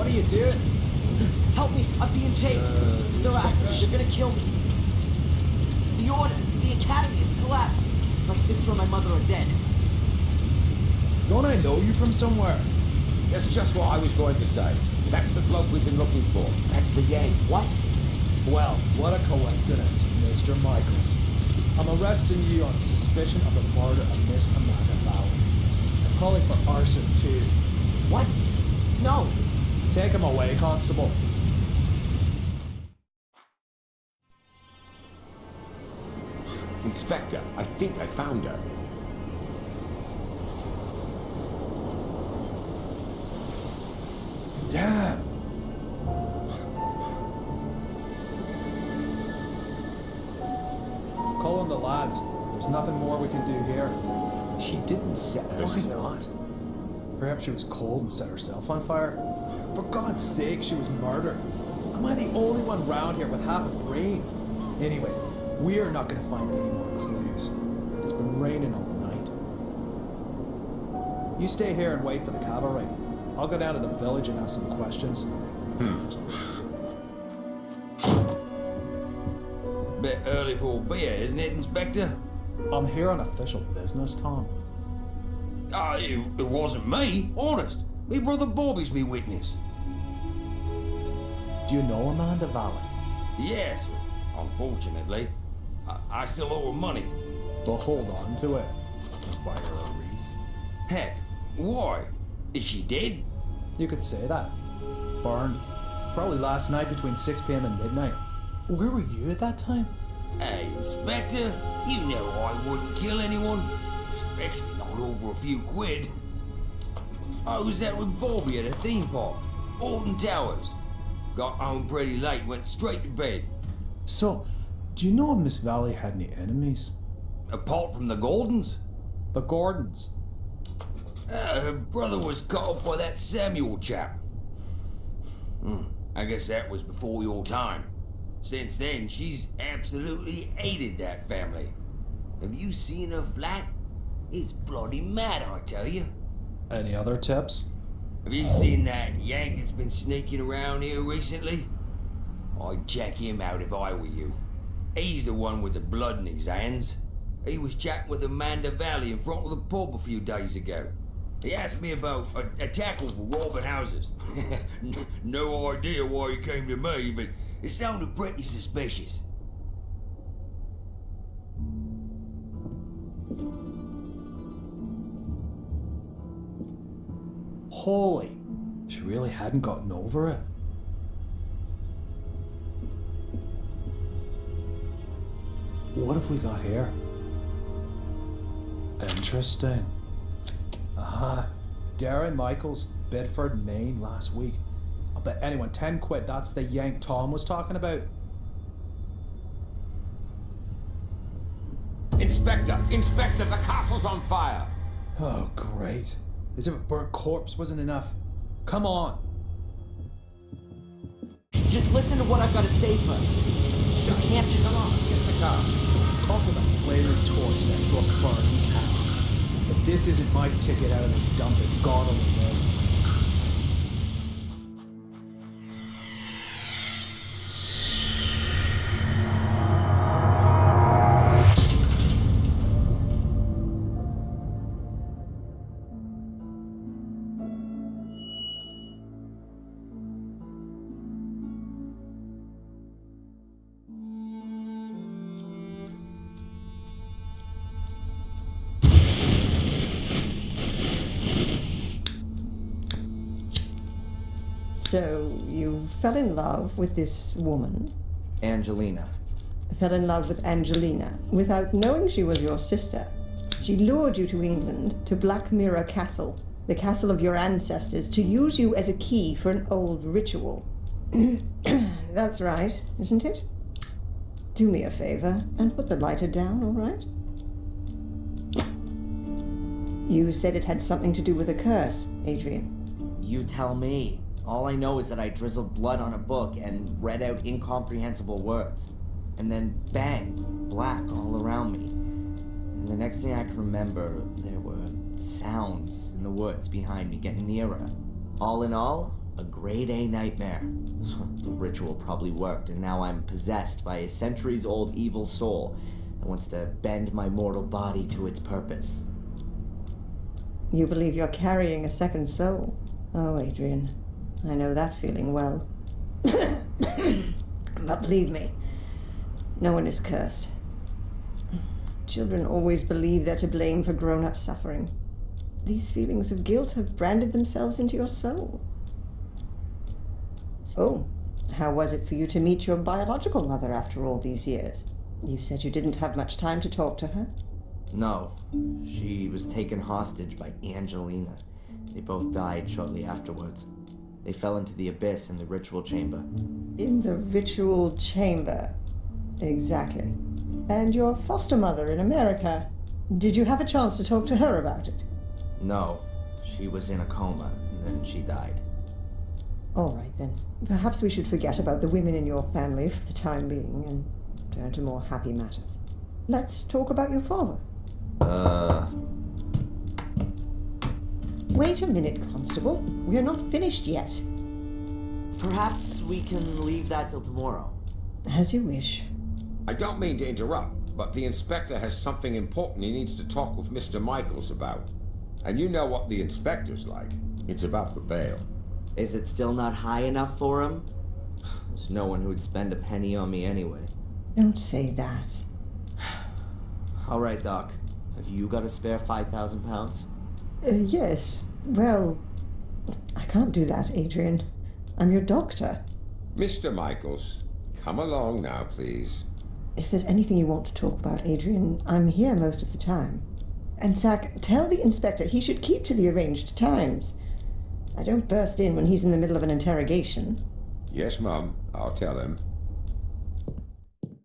What are you doing? Help me, I'm being chased. They're gonna kill me. The order, the academy, it's collapsed. My sister and my mother are dead. Don't I know you from somewhere? That's just what I was going to say. That's the bloke we've been looking for. That's the Yang. What? Well, what a coincidence, Mr. Michaels. I'm arresting you on suspicion of the murder of Miss Amanda Bauer. I'm calling for arson, too. What? No. Take him away, Constable. Inspector, I think I found her. Damn. Call on the lads. There's nothing more we can do here. She didn't set herself. Why not? Perhaps she was cold and set herself on fire. For God's sake, she was murdered. Am I the only one round here with half a brain? Anyway, we are not going to find any more clues. It's been raining all night. You stay here and wait for the cavalry. I'll go down to the village and ask some questions. Bit early for a beer, isn't it, Inspector? I'm here on official business, Tom. It wasn't me, honest. Me brother Bobby's me witness. Do you know Amanda Valley? Yes, unfortunately. I still owe her money. But hold on to it. Buy her a wreath. Heck, why? Is she dead? You could say that. Burned. Probably last night between 6 p.m. and midnight. Where were you at that time? Hey, Inspector, you know I wouldn't kill anyone. Especially not over a few quid. I was out with Bobby at a theme park, Alton Towers. Got home pretty late, went straight to bed. So, do you know if Miss Valley had any enemies? Apart from the Gordons? The Gordons. Her brother was cut off by that Samuel chap. I guess that was before your time. Since then, she's absolutely hated that family. Have you seen her flat? It's bloody mad, I tell you. Any other tips? Have you seen that Yank that's been sneaking around here recently? I'd check him out if I were you. He's the one with the blood in his hands. He was chatting with Amanda Valley in front of the pub a few days ago. He asked me about a tackle for robbing houses. No idea why he came to me, but it sounded pretty suspicious. Holy, she really hadn't gotten over it. What have we got here? Interesting. Darren Michaels, Bedford, Maine, last week. I'll bet anyone 10 quid that's the Yank Tom was talking about. Inspector! Inspector, the castle's on fire! Oh, great. As if a burnt corpse wasn't enough. Come on. Just listen to what I've got to say first. You can't just... Come on, get in the car. Call for the flaring torch next to a burning cast. But this isn't my ticket out of this dump that God only knows. So, you fell in love with this woman? Angelina. Fell in love with Angelina without knowing she was your sister. She lured you to England, to Black Mirror Castle, the castle of your ancestors, to use you as a key for an old ritual. That's right, isn't it? Do me a favor and put the lighter down, all right? You said it had something to do with a curse, Adrian. You tell me. All I know is that I drizzled blood on a book and read out incomprehensible words. And then bang, black all around me. And the next thing I can remember, there were sounds in the woods behind me getting nearer. All in all, A grade A nightmare. The ritual probably worked, and now I'm possessed by a centuries-old evil soul that wants to bend my mortal body to its purpose. You believe you're carrying a second soul? Oh, Adrian, I know that feeling well. But believe me, no one is cursed. Children always believe they're to blame for grown-up suffering. These feelings of guilt have branded themselves into your soul. So, how was it for you to meet your biological mother after all these years? You said you didn't have much time to talk to her. No, she was taken hostage by Angelina. They both died shortly afterwards. They fell into the abyss in the ritual chamber. In the ritual chamber. Exactly. And your foster mother in America. Did you have a chance to talk to her about it? No, she was in a coma, and then she died. All right, then. Perhaps we should forget about the women in your family for the time being and turn to more happy matters. Let's talk about your father. Wait a minute, Constable. We're not finished yet. Perhaps we can leave that till tomorrow. As you wish. I don't mean to interrupt, but the inspector has something important he needs to talk with Mr. Michaels about. And you know what the inspector's like. It's about the bail. Is it still not high enough for him? There's no one who would spend a penny on me anyway. Don't say that. All right, Doc. Have you got a spare 5,000 pounds? Yes. Well, I can't do that, Adrian. I'm your doctor. Mr. Michaels, come along now, please. If there's anything you want to talk about, Adrian, I'm here most of the time. And Zach, tell the inspector he should keep to the arranged times. I don't burst in when he's in the middle of an interrogation. Yes, Mum, I'll tell him.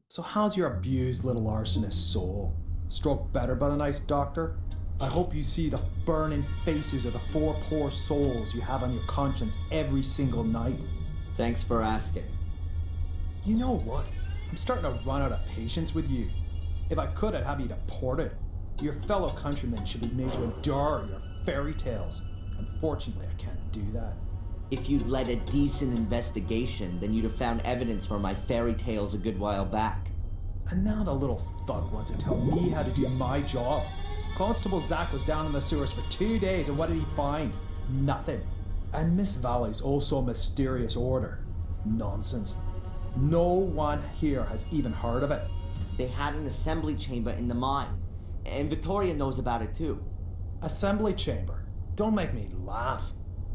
So how's your abused little arsonist soul? Stroke better by the nice doctor? I hope you see the burning faces of the 4 poor souls you have on your conscience every single night. Thanks for asking. You know what? I'm starting to run out of patience with you. If I could, I'd have you deported. Your fellow countrymen should be made to endure your fairy tales. Unfortunately, I can't do that. If you'd led a decent investigation, then you'd have found evidence for my fairy tales a good while back. And now the little thug wants to tell me how to do my job. Constable Zach was down in the sewers for 2 days, and what did he find? Nothing. And Miss Valley's also a mysterious order. Nonsense. No one here has even heard of it. They had an assembly chamber in the mine, and Victoria knows about it too. Assembly chamber? Don't make me laugh.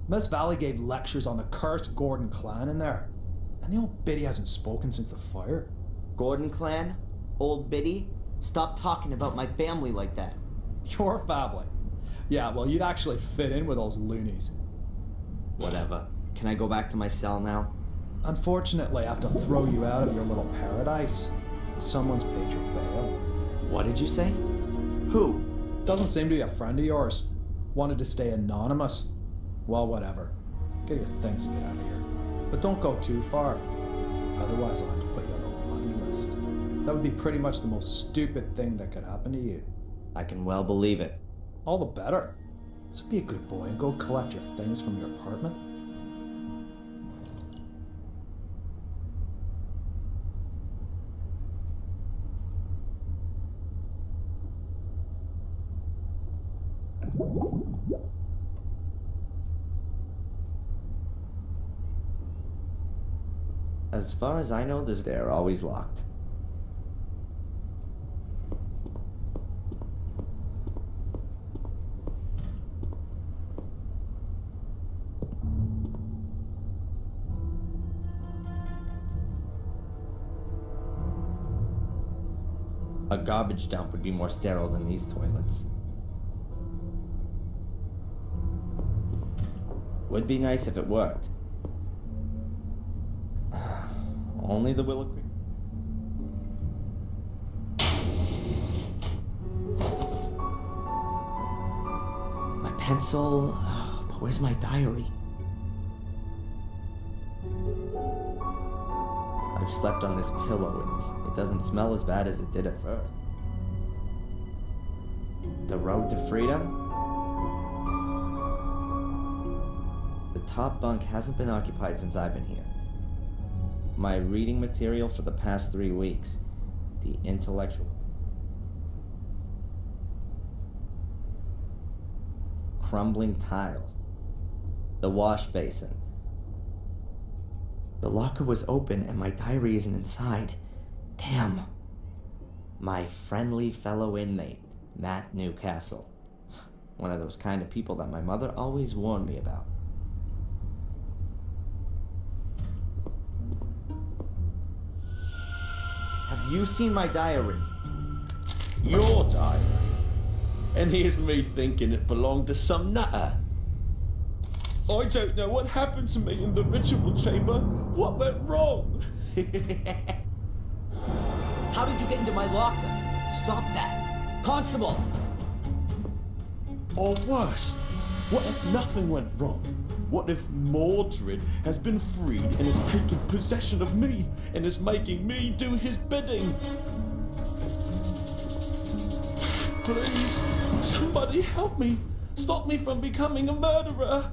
Miss Valley gave lectures on the cursed Gordon clan in there. And the old biddy hasn't spoken since the fire. Gordon clan? Old Biddy? Stop talking about my family like that. Your family? Yeah, well, you'd actually fit in with those loonies. Whatever. Can I go back to my cell now? Unfortunately, I have to throw you out of your little paradise. Someone's paid your bail. What did you say? Who? Doesn't seem to be a friend of yours. Wanted to stay anonymous. Well, whatever. Get your things and get out of here. But don't go too far. Otherwise, I'll have to put you on the bloody list. That would be pretty much the most stupid thing that could happen to you. I can well believe it. All the better. So be a good boy and go collect your things from your apartment. As far as I know, they're always locked. A garbage dump would be more sterile than these toilets. Would be nice if it worked. Only the Willow Creek. My pencil, but where's my diary? I've slept on this pillow and it doesn't smell as bad as it did at first. The road to freedom? The top bunk hasn't been occupied since I've been here. My reading material for the past 3 weeks. The intellectual... Crumbling tiles. The wash basin. The locker was open and my diary isn't inside. Damn. My friendly fellow inmate, Matt Newcastle. One of those kind of people that my mother always warned me about. Have you seen my diary? Your diary? And here's me thinking it belonged to some nutter. I don't know what happened to me in the ritual chamber. What went wrong? How did you get into my locker? Stop that. Constable! Or worse, what if nothing went wrong? What if Mordred has been freed and has taken possession of me and is making me do his bidding? Please, somebody help me. Stop me from becoming a murderer.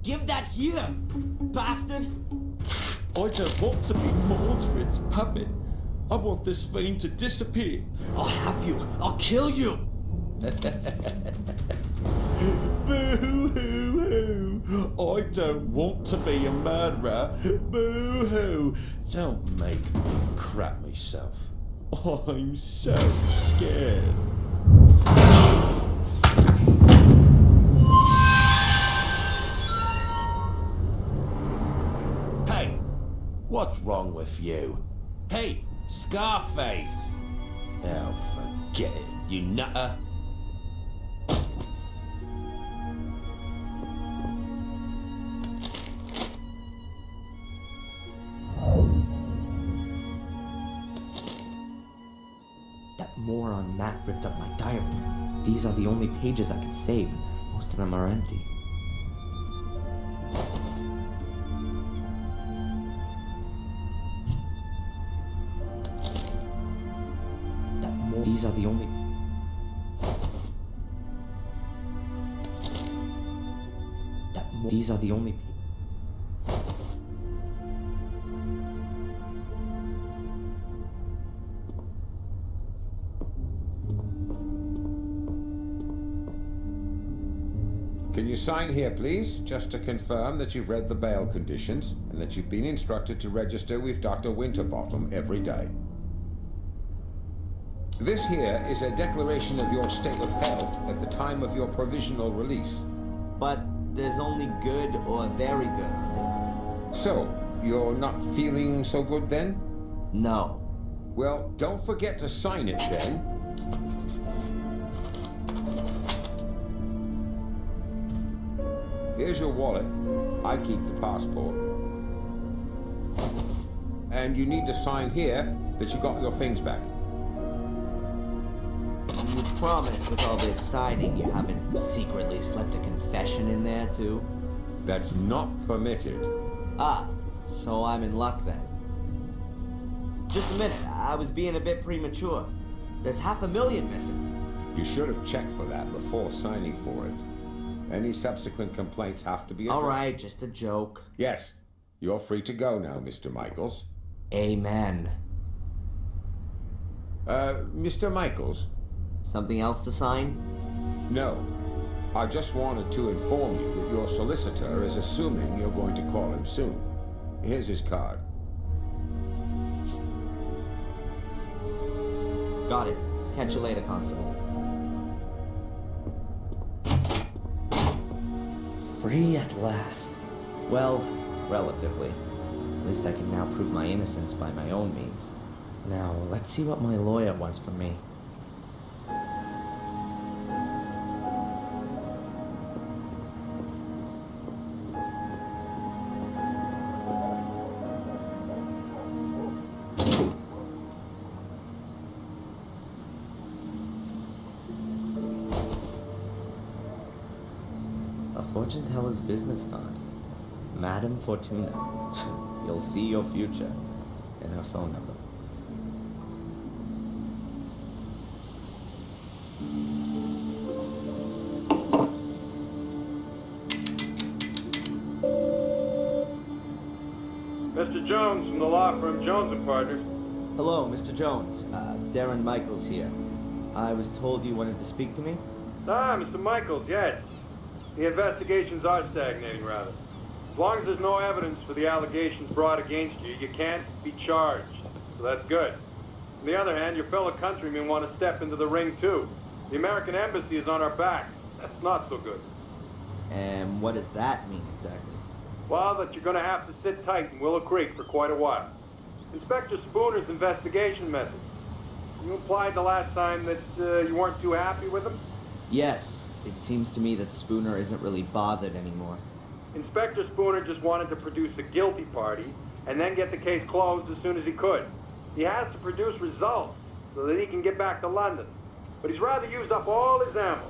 Give that here, bastard! I don't want to be Mordred's puppet. I want this fiend to disappear. I'll have you. I'll kill you. Boo-hoo-hoo. I don't want to be a murderer. Boo-hoo. Don't make me crap myself. I'm so scared. Hey, what's wrong with you? Hey, Scarface! Oh, forget it, you nutter. That moron Matt ripped up my diary. These are the only pages I could save. Most of them are empty. These are the only... These are the only... Can you sign here, please, just to confirm that you've read the bail conditions and that you've been instructed to register with Dr. Winterbottom every day? This here is a declaration of your state of health at the time of your provisional release. But there's only good or very good on So, you're not feeling so good then? there. No. Well, don't forget to sign it then. Here's your wallet. I keep the passport. And you need to sign here that you got your things back. You promise with all this signing you haven't secretly slipped a confession in there too? That's not permitted. Ah, so I'm in luck then. Just a minute, I was being a bit premature. There's $500,000 missing. You should have checked for that before signing for it. Any subsequent complaints have to be addressed. Alright, just a joke. Yes, you're free to go now, Mr. Michaels. Amen. Mr. Michaels? Something else to sign? No. I just wanted to inform you that your solicitor is assuming you're going to call him soon. Here's his card. Got it. Catch you later, Constable. Free at last. Well, relatively. At least I can now prove my innocence by my own means. Now, let's see what my lawyer wants from me. A fortune teller's business card. Madame Fortuna. You'll see your future. And her phone number. Mr. Jones from the law firm Jones and Partners. Hello, Mr. Jones. Darren Michaels here. I was told you wanted to speak to me? Ah, Mr. Michaels, yes. The investigations are stagnating, rather. As long as there's no evidence for the allegations brought against you, you can't be charged. So that's good. On the other hand, your fellow countrymen want to step into the ring, too. The American embassy is on our back. That's not so good. And what does that mean exactly? Well, that you're going to have to sit tight in Willow Creek for quite a while. Inspector Spooner's investigation methods. You implied the last time that you weren't too happy with him? Yes, it seems to me that Spooner isn't really bothered anymore. Inspector Spooner just wanted to produce a guilty party and then get the case closed as soon as he could. He has to produce results so that he can get back to London. But he's rather used up all his ammo.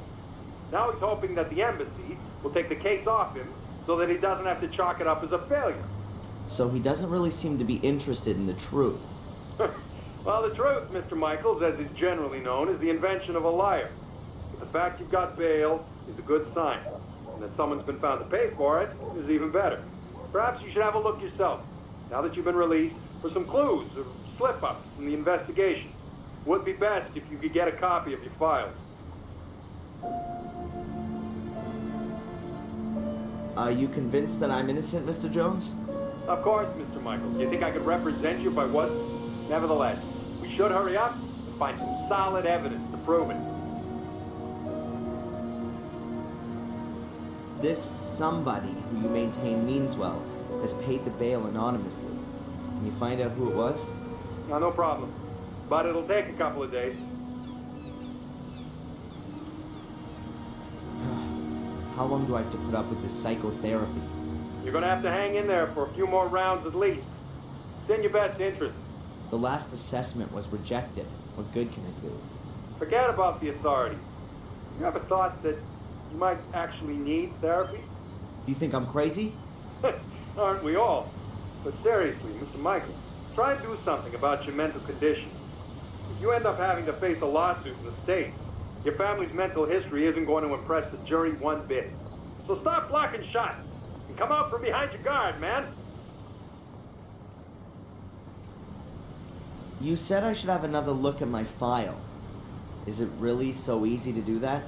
Now he's hoping that the embassy will take the case off him so that he doesn't have to chalk it up as a failure. So he doesn't really seem to be interested in the truth. Well, the truth, Mr. Michaels, as is generally known, is the invention of a liar. But the fact you've got bail is a good sign. And that someone's been found to pay for it is even better. Perhaps you should have a look yourself, now that you've been released, for some clues or slip-ups in the investigation. Would be best if you could get a copy of your files. Are you convinced that I'm innocent, Mr. Jones? Of course, Mr. Michaels. Do you think I could represent you if I wasn't? Nevertheless, we should hurry up and find some solid evidence to prove it. This somebody who you maintain means well has paid the bail anonymously. Can you find out who it was? No problem. But it'll take a couple of days. How long do I have to put up with this psychotherapy? You're gonna have to hang in there for a few more rounds at least. It's in your best interest. The last assessment was rejected. What good can it do? Forget about the authorities. You ever thought that you might actually need therapy? Do you think I'm crazy? Aren't we all? But seriously, Mr. Michael, try and do something about your mental condition. If you end up having to face a lawsuit in the States, your family's mental history isn't going to impress the jury one bit. So stop blocking shots and come out from behind your guard, man. You said I should have another look at my file. Is it really so easy to do that?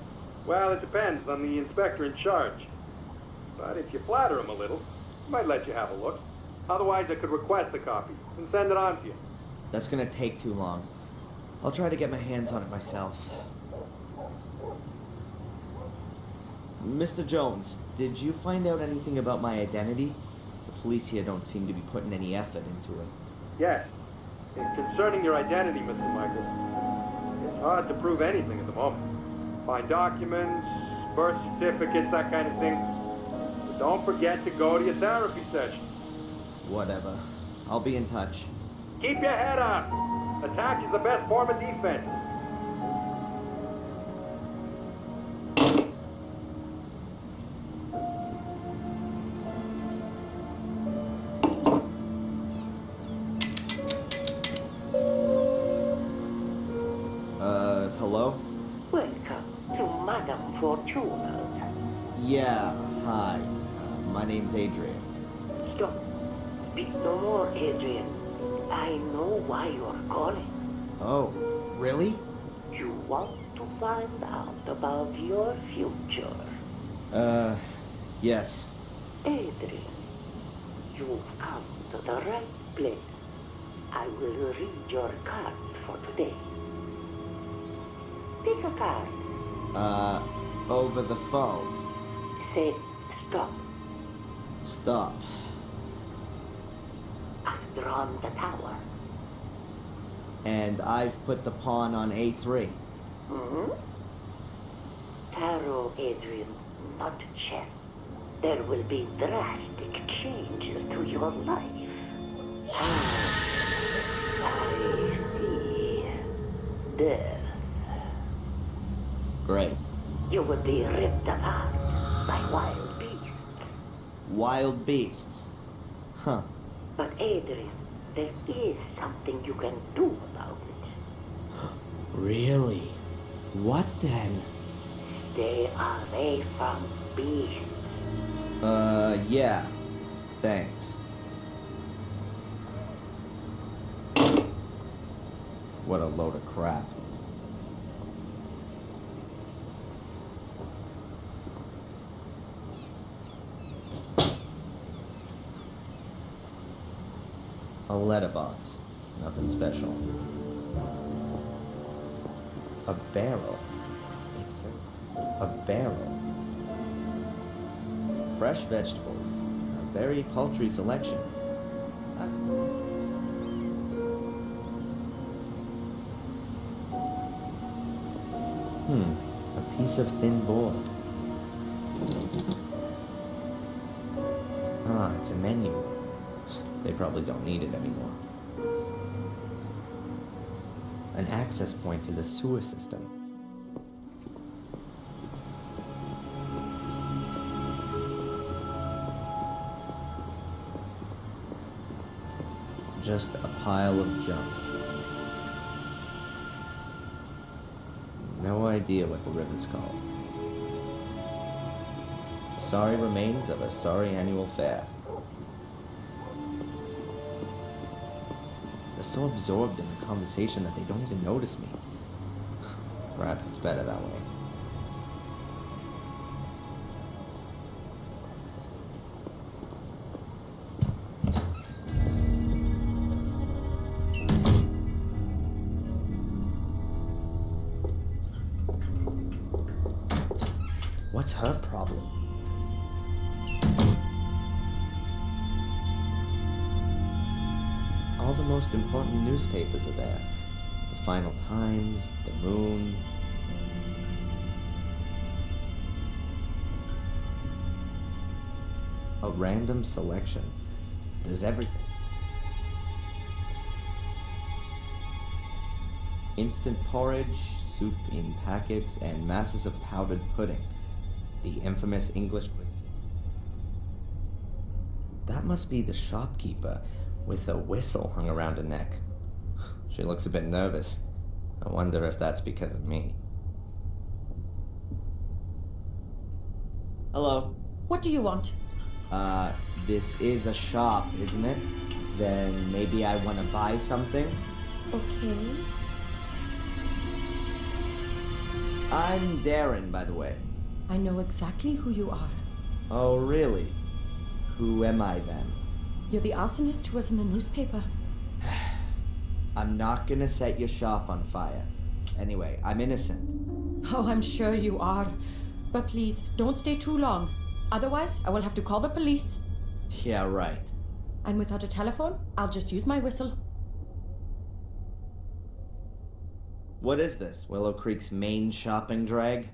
Well, it depends on the inspector in charge. But if you flatter him a little, he might let you have a look. Otherwise, I could request a copy and send it on to you. That's gonna take too long. I'll try to get my hands on it myself. Mr. Jones, did you find out anything about my identity? The police here don't seem to be putting any effort into it. Yes. And concerning your identity, Mr. Michaels, it's hard to prove anything at the moment. Find documents, birth certificates, that kind of thing. But don't forget to go to your therapy session. Whatever. I'll be in touch. Keep your head up. Attack is the best form of defense. Hello? Welcome to Madame Fortuna's. Yeah, hi. My name's Adrian. Stop. Speak no more, Adrian. I know why you're calling. Oh, really? You want to find out about your future. Yes. Adrian, you've come to the right place. I will read your card for today. Pick a card. Over the phone. Say stop. Stop. I've drawn the tower. And I've put the pawn on A3. Tarot, Adrian, not chess. There will be drastic changes to your life. I see. Death. Great. You will be ripped apart by wild beasts. Wild beasts. Huh. But Adrian, there is something you can do about it. Really? What then? Stay away from beasts. Yeah. Thanks. What a load of crap. A letterbox. Nothing special. A barrel. It's a barrel. Fresh vegetables. A very paltry selection. A piece of thin board. Ah, it's a menu. They probably don't need it anymore. An access point to the sewer system. Just a pile of junk. No idea what the river's called. Sorry remains of a sorry annual fair. They're so absorbed in the conversation that they don't even notice me. Perhaps it's better that way. What's her problem? All the most important newspapers are there. The Final Times, The Moon. A random selection. There's everything. Instant porridge, soup in packets, and masses of powdered pudding. The infamous English... That must be the shopkeeper with a whistle hung around her neck. She looks a bit nervous. I wonder if that's because of me. Hello. What do you want? This is a shop, isn't it? Then maybe I want to buy something? Okay. I'm Darren, by the way. I know exactly who you are. Oh, really? Who am I then? You're the arsonist who was in the newspaper. I'm not gonna set your shop on fire. Anyway, I'm innocent. Oh, I'm sure you are. But please, don't stay too long. Otherwise, I will have to call the police. Yeah, right. And without a telephone, I'll just use my whistle. What is this? Willow Creek's main shopping drag?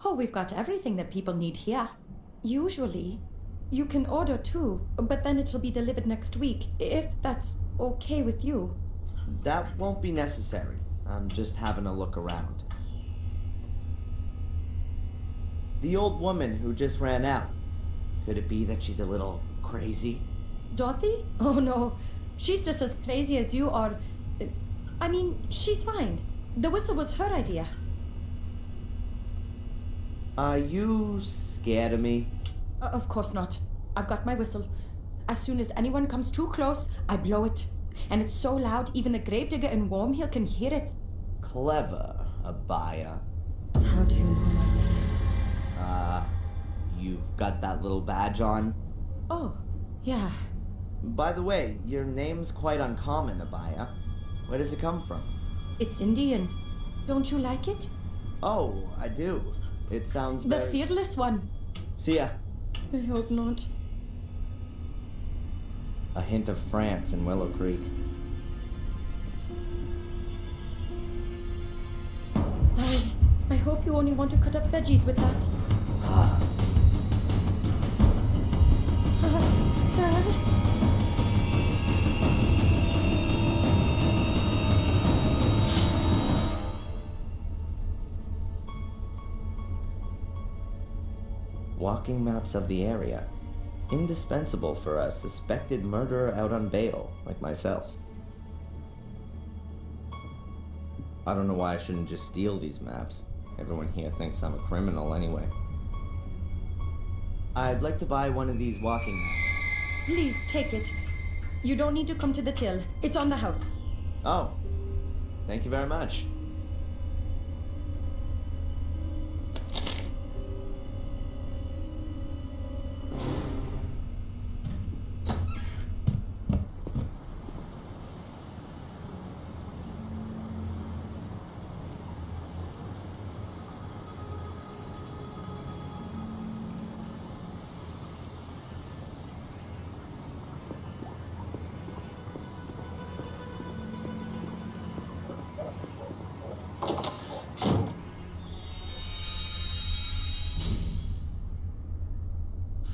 Oh, we've got everything that people need here. Usually, you can order too, but then it'll be delivered next week, if that's okay with you. That won't be necessary. I'm just having a look around. The old woman who just ran out. Could it be that she's a little crazy? Dorothy? Oh no, she's just as crazy as you are. I mean, she's fine. The whistle was her idea. Are you scared of me? Of course not. I've got my whistle. As soon as anyone comes too close, I blow it. And it's so loud, even the gravedigger in Wormhill can hear it. Clever, Abaya. How do you know my name? You've got that little badge on? Oh, yeah. By the way, your name's quite uncommon, Abaya. Where does it come from? It's Indian. Don't you like it? Oh, I do. It sounds The very... fearless one. See ya. I hope not. A hint of France in Willow Creek. I hope you only want to cut up veggies with that. Sir? Walking maps of the area. Indispensable for a suspected murderer out on bail, like myself. I don't know why I shouldn't just steal these maps. Everyone here thinks I'm a criminal anyway. I'd like to buy one of these walking maps. Please, take it. You don't need to come to the till. It's on the house. Oh. Thank you very much.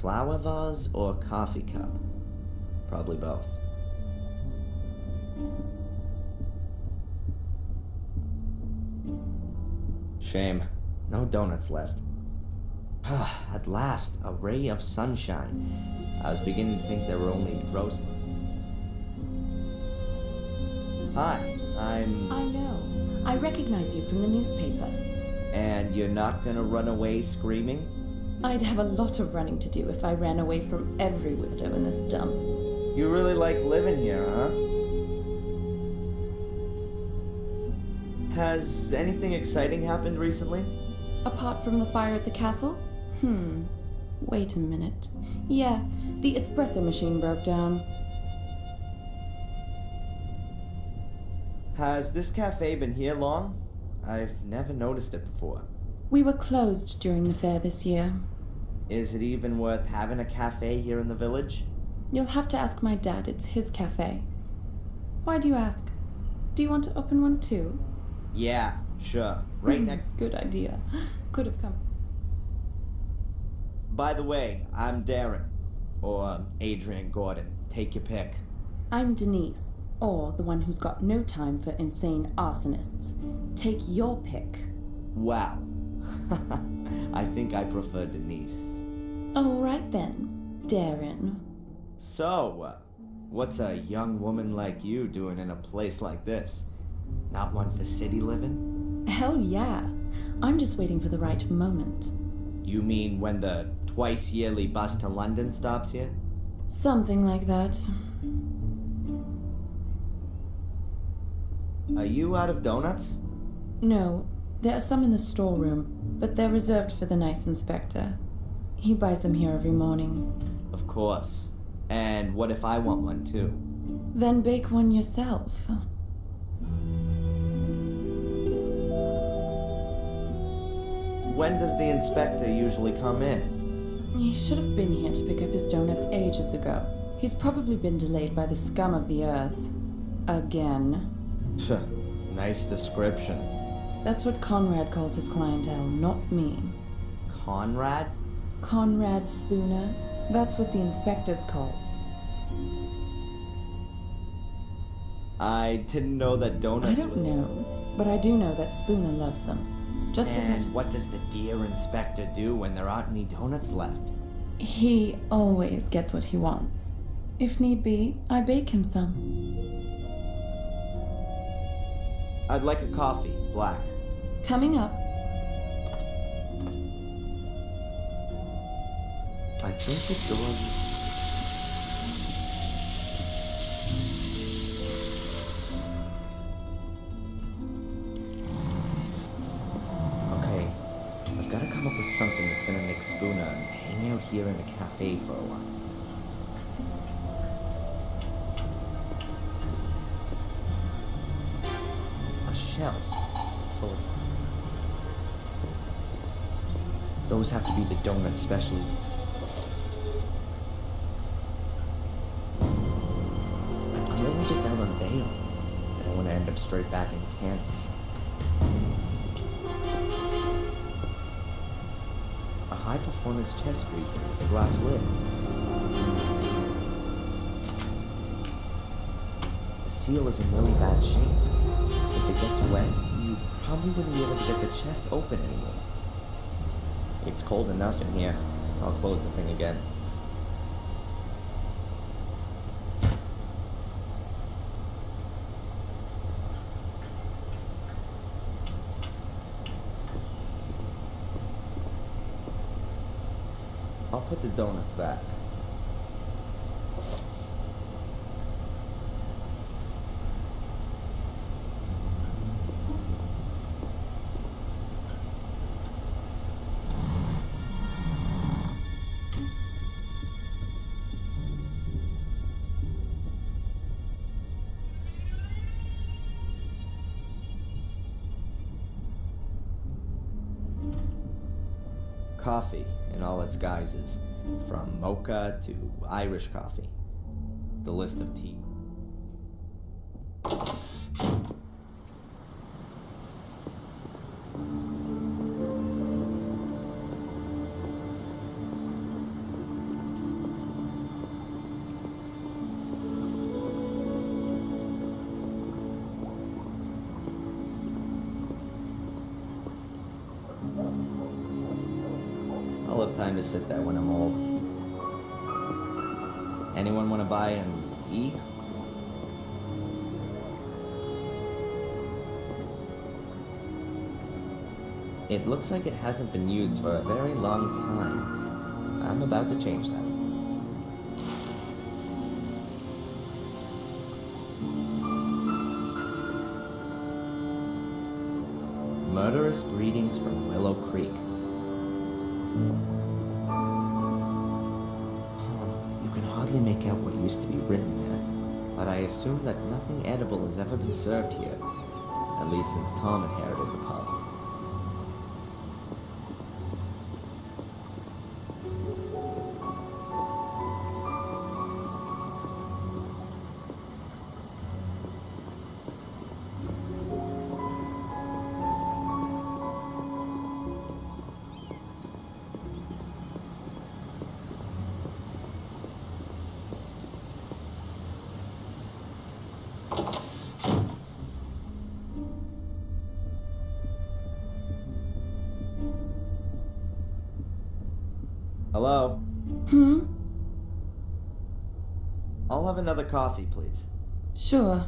Flower vase or coffee cup? Probably both. Shame. No donuts left. At last, a ray of sunshine. I was beginning to think there were only roast. Hi, I know. I recognized you from the newspaper. And you're not gonna run away screaming? I'd have a lot of running to do if I ran away from every weirdo in this dump. You really like living here, huh? Has anything exciting happened recently? Apart from the fire at the castle? Wait a minute. Yeah, the espresso machine broke down. Has this cafe been here long? I've never noticed it before. We were closed during the fair this year. Is it even worth having a cafe here in the village? You'll have to ask my dad. It's his cafe. Why do you ask? Do you want to open one too? Yeah, sure. Right next... Good idea. Could have come. By the way, I'm Darren. Or Adrian Gordon. Take your pick. I'm Denise. Or the one who's got no time for insane arsonists. Take your pick. Wow. I think I prefer Denise. All right then, Darren. So, what's a young woman like you doing in a place like this? Not one for city living? Hell yeah. I'm just waiting for the right moment. You mean when the twice-yearly bus to London stops here? Something like that. Are you out of donuts? No, there are some in the storeroom, but they're reserved for the nice inspector. He buys them here every morning. Of course. And what if I want one too? Then bake one yourself. When does the inspector usually come in? He should have been here to pick up his donuts ages ago. He's probably been delayed by the scum of the earth. Again. Nice description. That's what Conrad calls his clientele, not me. Conrad? Conrad Spooner. That's what the inspector's called. I didn't know that donuts I don't know, but I do know that Spooner loves them. Just as much. And what does the dear inspector do when there aren't any donuts left? He always gets what he wants. If need be, I bake him some. I'd like a coffee, black. Coming up. I think the door... Okay, I've got to come up with something that's gonna make Spooner hang out here in the cafe for a while. A shelf full of... Those have to be the donut specialty. I'm really just out on bail. I don't want to end up straight back in the can. A high-performance chest freezer with a glass lid. The seal is in really bad shape. If it gets wet, you probably wouldn't be able to get the chest open anymore. It's cold enough in here. I'll close the thing again. I'll put the donuts back. Coffee in all its guises, from mocha to Irish coffee. The list of tea. I'll have time to sit there when I'm old. Anyone want to buy and eat? It looks like it hasn't been used for a very long time. I'm about to change that. Murderous greetings from Willow Creek. You can hardly make out what used to be written there, but I assume that nothing edible has ever been served here, at least since Tom inherited the pub. Hello? I'll have another coffee, please. Sure.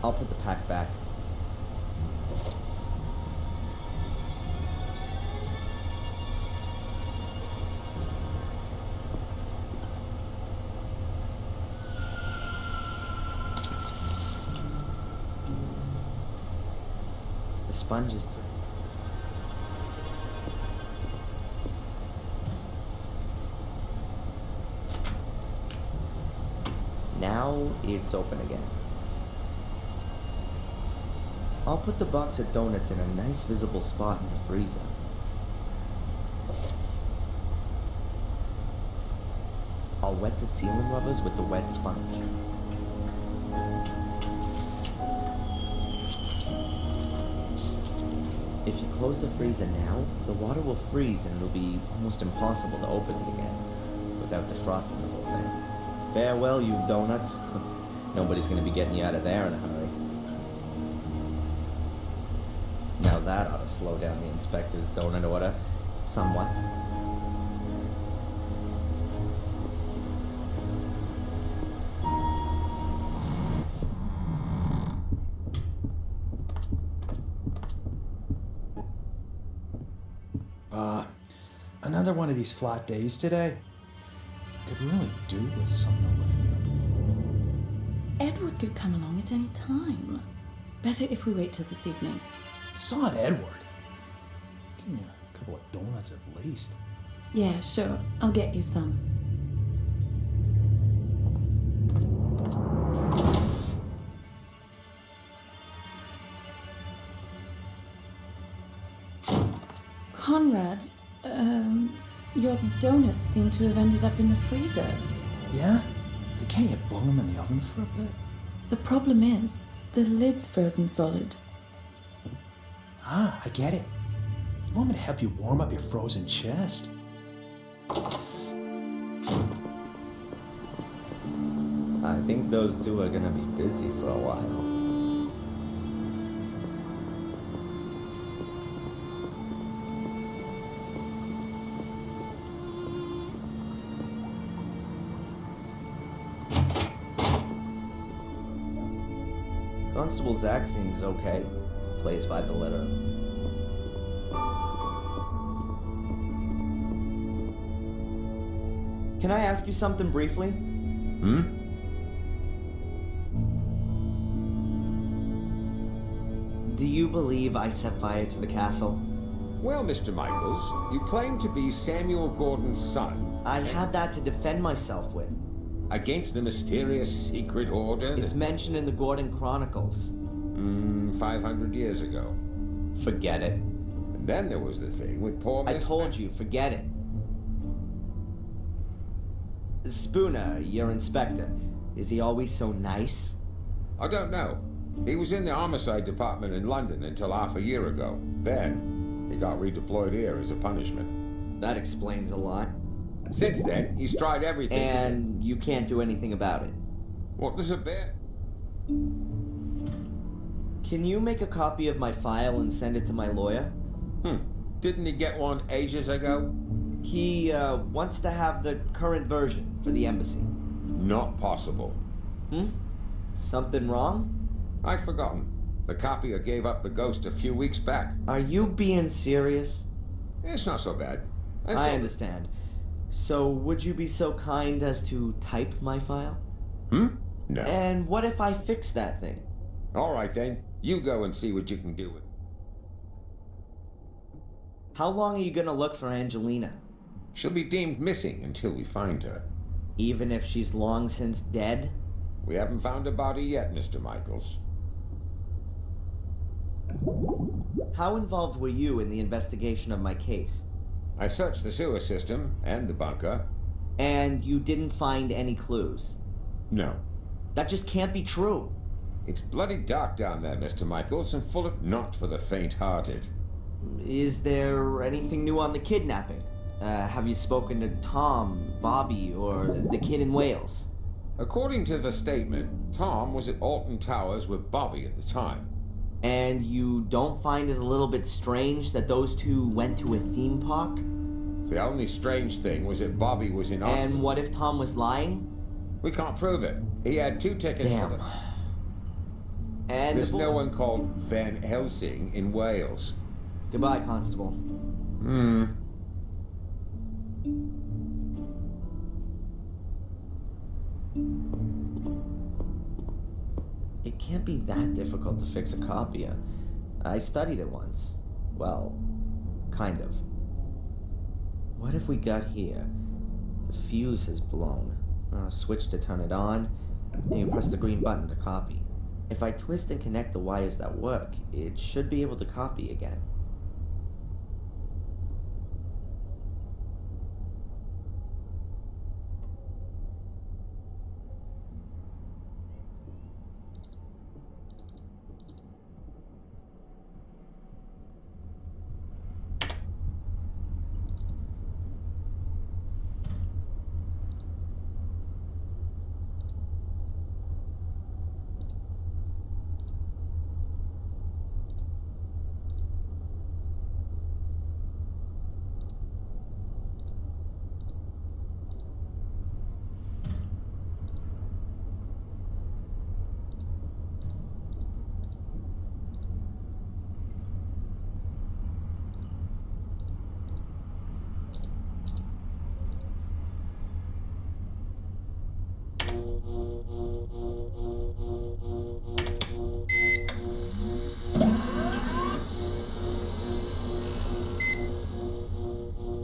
I'll put the pack back. The sponge is dry. Now it's open again. I'll put the box of donuts in a nice visible spot in the freezer. I'll wet the ceiling rubbers with the wet sponge. If you close the freezer now, the water will freeze and it'll be almost impossible to open it again without defrosting the whole thing. Farewell, you donuts. Nobody's gonna be getting you out of there in a hurry. Now that ought to slow down the inspector's donut order somewhat. Another one of these flat days today. I could really do with something to lift me up a little. Edward could come along at any time. Better if we wait till this evening. Son Edward. Give me a couple of donuts at least. Yeah, sure. I'll get you some. Conrad, your donuts seem to have ended up in the freezer. Yeah? They can't you boil them in the oven for a bit? The problem is, the lid's frozen solid. Ah, I get it. You want me to help you warm up your frozen chest? I think those two are gonna be busy for a while. Constable Zach seems okay. Plays by the letter. Can I ask you something briefly? Do you believe I set fire to the castle? Well, Mr. Michaels, you claim to be Samuel Gordon's son. I had that to defend myself with. Against the mysterious secret order? It's mentioned in the Gordon Chronicles. 500 years ago. Forget it. And then there was the thing with poor I Miss... told you, forget it. Spooner, your inspector, is he always so nice? I don't know. He was in the homicide department in London until half a year ago. Then, he got redeployed here as a punishment. That explains a lot. Since then, he's tried everything. And you can't do anything about it. What does it bear? Can you make a copy of my file and send it to my lawyer? Didn't he get one ages ago? He wants to have the current version for the embassy. Not possible. Something wrong? I'd forgotten. The copier gave up the ghost a few weeks back. Are you being serious? It's not so bad. I understand. So would you be so kind as to type my file? No. And what if I fix that thing? All right then. You go and see what you can do with it. How long are you gonna look for Angelina? She'll be deemed missing until we find her. Even if she's long since dead? We haven't found a body yet, Mr. Michaels. How involved were you in the investigation of my case? I searched the sewer system and the bunker. And you didn't find any clues? No. That just can't be true. It's bloody dark down there, Mr. Michaels, and full of not for the faint-hearted. Is there anything new on the kidnapping? Have you spoken to Tom, Bobby, or the kid in Wales? According to the statement, Tom was at Alton Towers with Bobby at the time. And you don't find it a little bit strange that those two went to a theme park? The only strange thing was that Bobby was in hospital. And what if Tom was lying? We can't prove it. He had 2 tickets for the... And there's no one called Van Helsing in Wales. Goodbye, Constable. It can't be that difficult to fix a copier. I studied it once. Well, kind of. What if we got here? The fuse has blown. Switch to turn it on, and you press the green button to copy. If I twist and connect the wires that work, it should be able to copy again.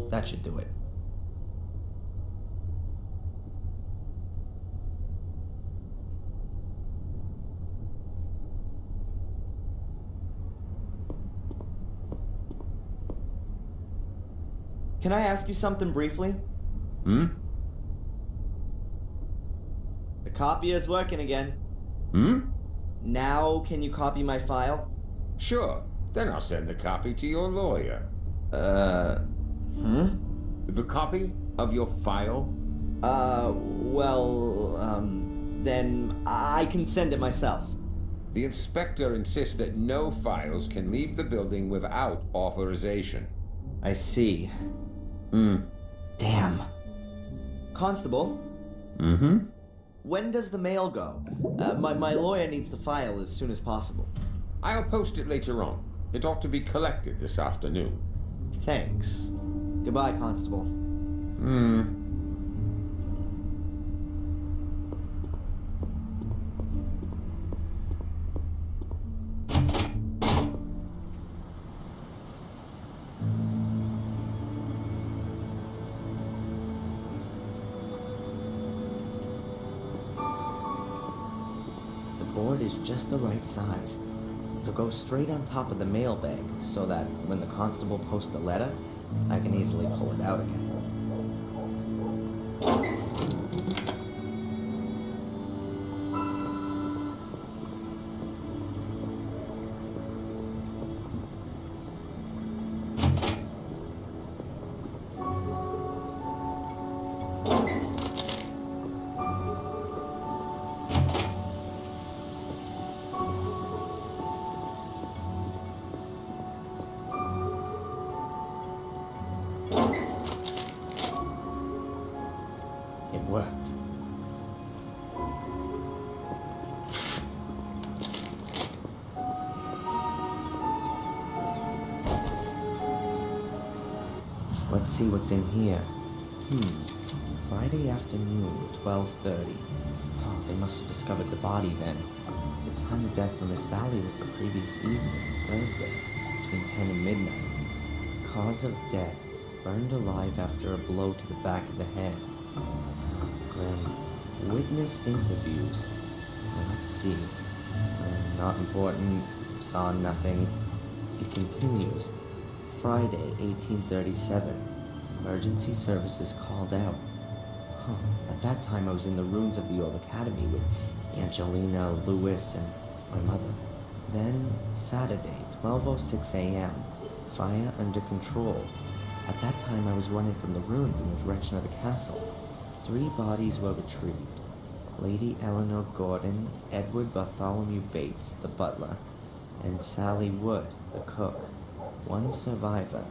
That should do it. Can I ask you something briefly? The copier's working again. Now, can you copy my file? Sure. Then I'll send the copy to your lawyer. The copy of your file? Then I can send it myself. The inspector insists that no files can leave the building without authorization. I see. Damn. Constable? When does the mail go? My lawyer needs the file as soon as possible. I'll post it later on. It ought to be collected this afternoon. Thanks. Goodbye, Constable. cupboard is just the right size. It'll go straight on top of the mailbag so that when the constable posts a letter, I can easily pull it out again. It worked. Let's see what's in here. Friday afternoon, 12:30. Oh, they must have discovered the body then. The time of death for Miss Valley was the previous evening, Thursday, between 10 and midnight. Cause of death, burned alive after a blow to the back of the head. Witness interviews. Let's see. Not important. Saw nothing. It continues. Friday, 1837. Emergency services called out. At that time, I was in the ruins of the old academy with Angelina, Lewis, and my mother. Then, Saturday, 12:06 a.m. Fire under control. At that time, I was running from the ruins in the direction of the castle. 3 bodies were retrieved. Lady Eleanor Gordon, Edward Bartholomew Bates, the butler, and Sally Wood, the cook. 1 survivor,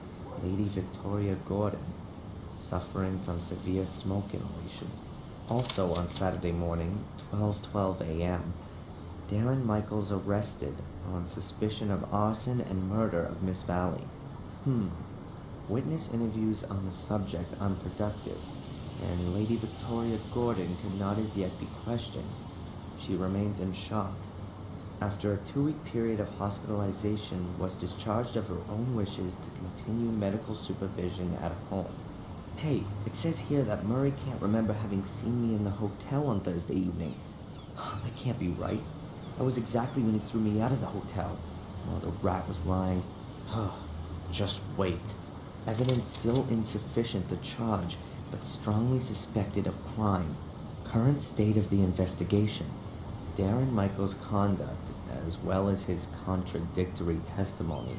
Lady Victoria Gordon, suffering from severe smoke inhalation. Also on Saturday morning, 12:12 a.m., Darren Michaels arrested on suspicion of arson and murder of Miss Valley. Witness interviews on the subject unproductive, and Lady Victoria Gordon could not as yet be questioned. She remains in shock. After a 2-week period of hospitalization, was discharged of her own wishes to continue medical supervision at home. Hey, it says here that Murray can't remember having seen me in the hotel on Thursday evening. That can't be right. That was exactly when he threw me out of the hotel. Oh, the rat was lying. Just wait. Evidence still insufficient to charge, but strongly suspected of crime. Current state of the investigation. Darren Michaels' conduct, as well as his contradictory testimony,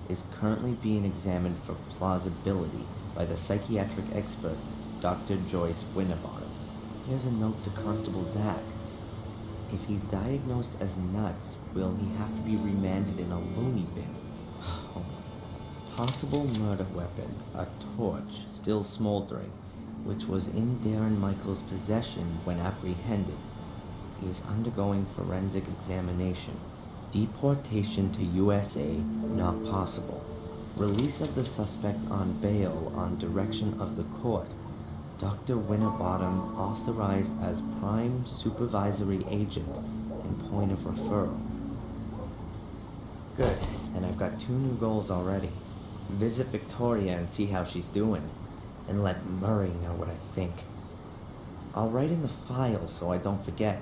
is currently being examined for plausibility by the psychiatric expert, Dr. Joyce Winterbottom. Here's a note to Constable Zach. If he's diagnosed as nuts, will he have to be remanded in a loony bin? Possible murder weapon, a torch, still smoldering, which was in Darren Michaels' possession when apprehended. He is undergoing forensic examination. Deportation to USA not possible. Release of the suspect on bail on direction of the court. Dr. Winterbottom authorized as prime supervisory agent in point of referral. Good, and I've got 2 new goals already. Visit Victoria and see how she's doing, and let Murray know what I think. I'll write in the file so I don't forget.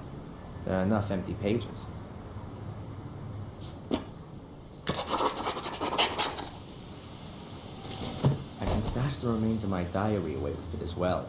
There are enough empty pages. I can stash the remains of my diary away with it as well.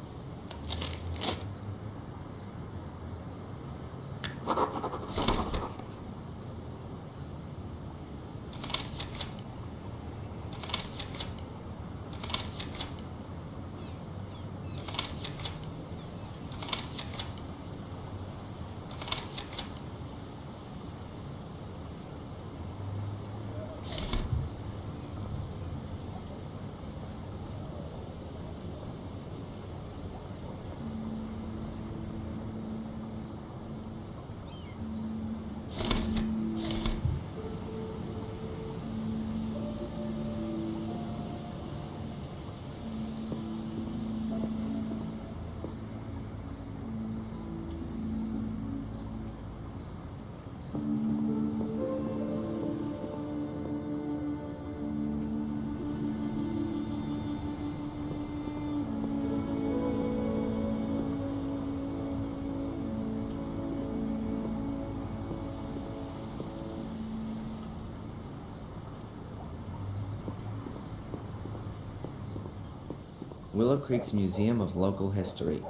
Willow Creek's Museum of Local History.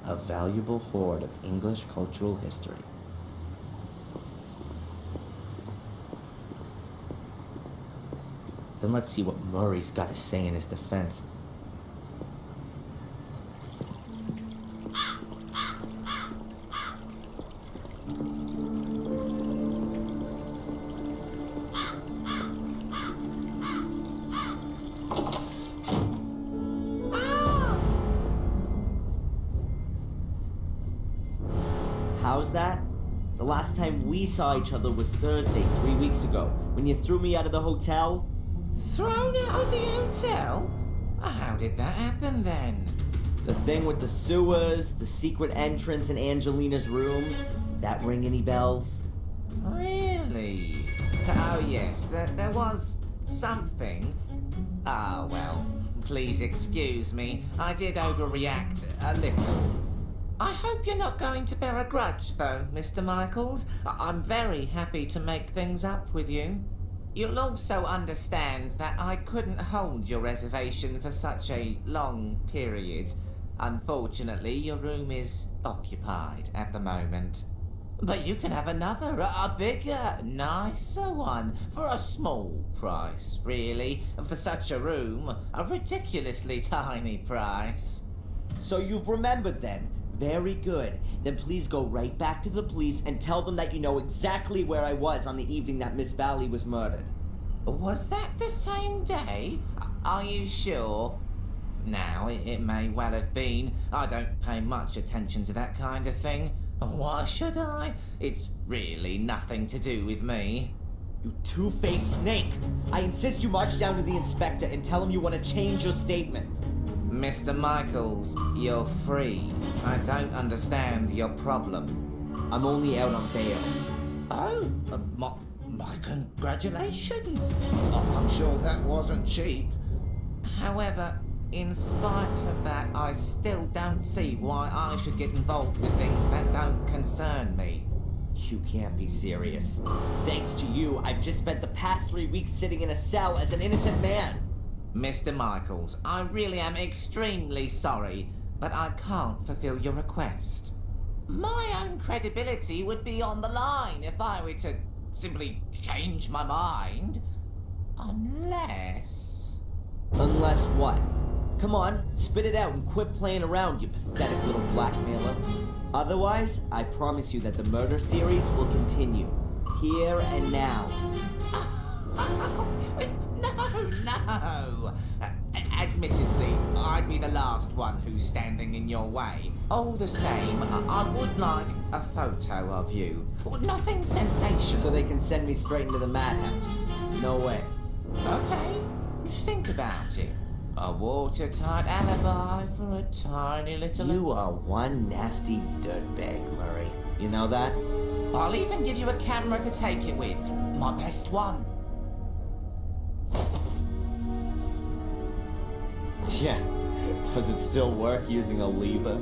A valuable hoard of English cultural history. Then let's see what Murray's got to say in his defense. How's that? The last time we saw each other was Thursday, 3 weeks ago, when you threw me out of the hotel. Thrown out of the hotel? How did that happen then? The thing with the sewers, the secret entrance in Angelina's room. That ring any bells? Really? Oh yes, there was something. Ah, well, please excuse me. I did overreact a little. I hope you're not going to bear a grudge, though, Mr. Michaels. I'm very happy to make things up with you. You'll also understand that I couldn't hold your reservation for such a long period. Unfortunately, your room is occupied at the moment. But you can have another, a bigger, nicer one, for a small price, really. For such a room, a ridiculously tiny price. So you've remembered then? Very good. Then please go right back to the police and tell them that you know exactly where I was on the evening that Miss Valley was murdered. Was that the same day? Are you sure? Now, it may well have been. I don't pay much attention to that kind of thing. Why should I? It's really nothing to do with me. You two-faced snake! I insist you march down to the inspector and tell him you want to change your statement. Mr. Michaels, you're free. I don't understand your problem. I'm only out on bail. Oh, my congratulations. I'm sure that wasn't cheap. However, in spite of that, I still don't see why I should get involved with things that don't concern me. You can't be serious. Thanks to you, I've just spent the past 3 weeks sitting in a cell as an innocent man. Mr. Michaels, I really am extremely sorry, but I can't fulfill your request. My own credibility would be on the line if I were to simply change my mind. Unless... Unless what? Come on, spit it out and quit playing around, you pathetic little blackmailer. Otherwise, I promise you that the murder series will continue. Here and now. No! Admittedly, I'd be the last one who's standing in your way. All the same, I would like a photo of you. Nothing sensational. So they can send me straight into the madhouse. No way. Okay, think about it. A watertight alibi for a tiny little... You are one nasty dirtbag, Murray. You know that? I'll even give you a camera to take it with. My best one. Yeah. Does it still work using a lever?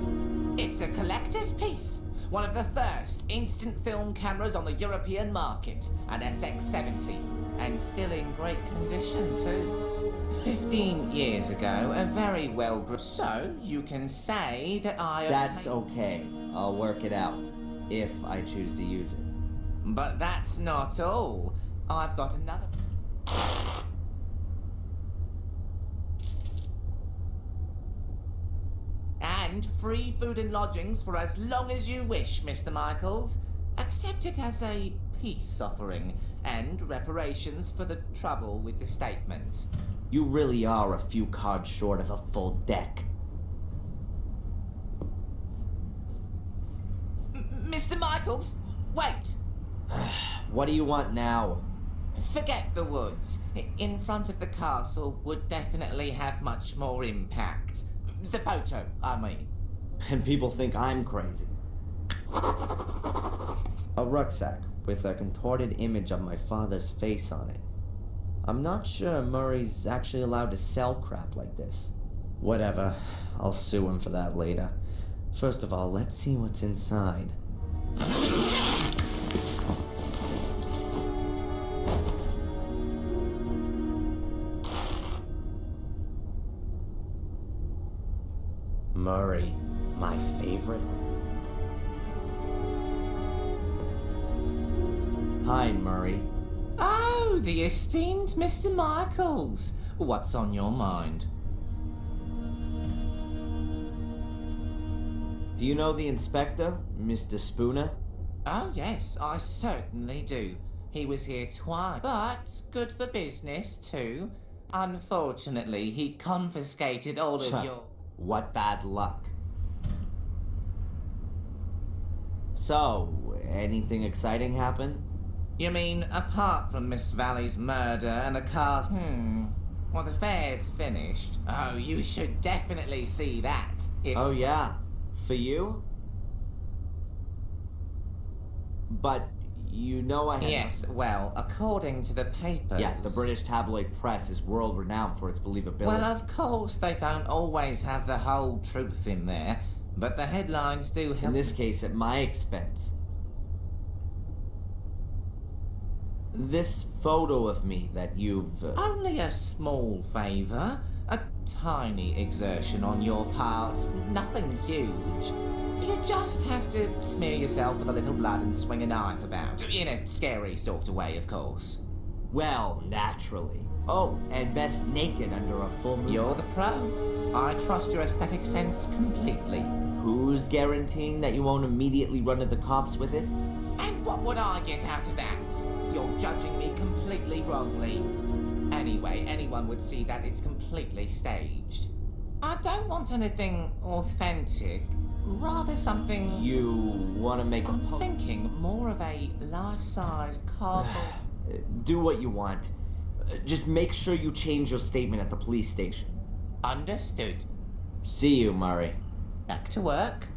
It's a collector's piece. One of the first instant film cameras on the European market. An SX-70. And still in great condition, too. 15 years ago, a very well... So, you can say that I... That's okay. I'll work it out. If I choose to use it. But that's not all. I've got another... And free food and lodgings for as long as you wish, Mr. Michaels. Accept it as a peace offering, and reparations for the trouble with the statement. You really are a few cards short of a full deck. Mr. Michaels, wait! What do you want now? Forget the woods. In front of the castle would definitely have much more impact. The photo, I mean. And people think I'm crazy. A rucksack with a contorted image of my father's face on it. I'm not sure Murray's actually allowed to sell crap like this. Whatever, I'll sue him for that later. First of all, let's see what's inside. Murray, my favorite. Hi, Murray. Oh, the esteemed Mr. Michaels. What's on your mind? Do you know the inspector, Mr. Spooner? Oh, yes, I certainly do. He was here twice, but good for business, too. Unfortunately, he confiscated all of your... What bad luck. So, anything exciting happen? You mean, apart from Miss Valley's murder and the car's... Well, the fair's finished. Oh, you should definitely see that. It's... Oh, yeah. For you? But you know I had... Yes, well, according to the papers... Yeah, the British tabloid press is world-renowned for its believability. Well, of course, they don't always have the whole truth in there, but the headlines do help... In this case, at my expense. This photo of me that you've... Only a small favour. A tiny exertion on your part. Nothing huge. You just have to smear yourself with a little blood and swing a knife about. In a scary sort of way, of course. Well, naturally. Oh, and best naked under a full moon. You're the pro. I trust your aesthetic sense completely. Who's guaranteeing that you won't immediately run to the cops with it? And what would I get out of that? You're judging me completely wrongly. Anyway, anyone would see that it's completely staged. I don't want anything authentic, rather something... You want to make a... I'm thinking more of a life-sized cardboard... Do what you want. Just make sure you change your statement at the police station. Understood. See you, Murray. Back to work.